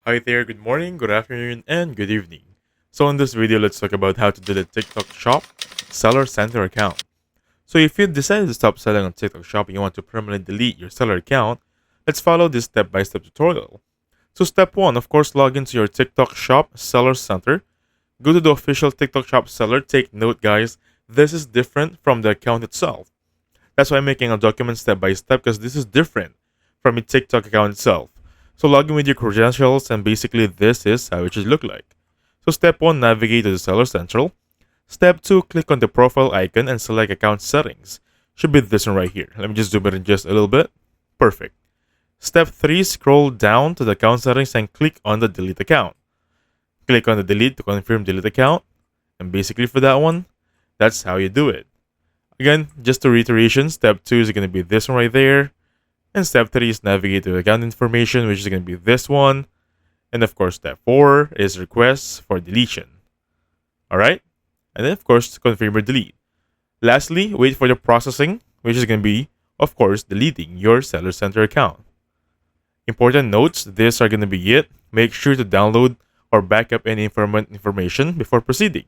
Hi there, good morning, good afternoon, and good evening. So in this video, let's talk about how to delete TikTok Shop Seller Center account. So if you decided to stop selling on TikTok Shop and you want to permanently delete your seller account, let's follow this step-by-step tutorial. So step 1, of course, log into your TikTok Shop Seller Center. Go to the official TikTok Shop seller. Take note, guys, this is different from the account itself. That's why I'm making a document step by step because this is different from a TikTok account itself. So log in with your credentials and basically this is how it should look like. So step 1, navigate to the Seller Central. Step 2, click on the profile icon and select account settings. Should be this one right here. Let me just zoom it in just a little bit. Perfect. Step 3, scroll down to the account settings and click on the delete account. Click on the delete to confirm delete account. And basically for that one, that's how you do it. Again, just a reiteration, step 2 is going to be this one right there. And step 3 is navigate to account information, which is going to be this one. And of course, step 4 is requests for deletion. Alright? And then of course, confirm or delete. Lastly, wait for the processing, which is going to be, of course, deleting your Seller Center account. Important notes, these are going to be it. Make sure to download or back up any information before proceeding.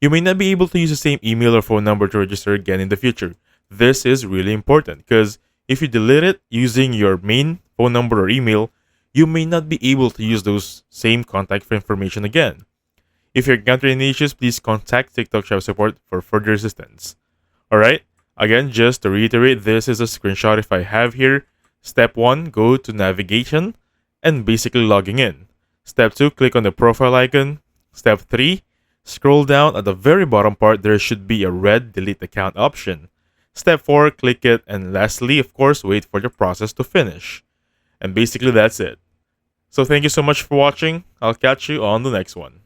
You may not be able to use the same email or phone number to register again in the future. This is really important because if you delete it using your main phone number or email, you may not be able to use those same contact information again. If you encounter any issues, please contact TikTok Shop support for further assistance. Alright, again, just to reiterate, this is a screenshot if I have here. Step 1, go to navigation and basically logging in. Step 2, click on the profile icon. Step 3, scroll down at the very bottom part, there should be a red delete account option. Step 4, click it, and lastly, of course, wait for the process to finish. And basically that's it. So thank you so much for watching. I'll catch you on the next one.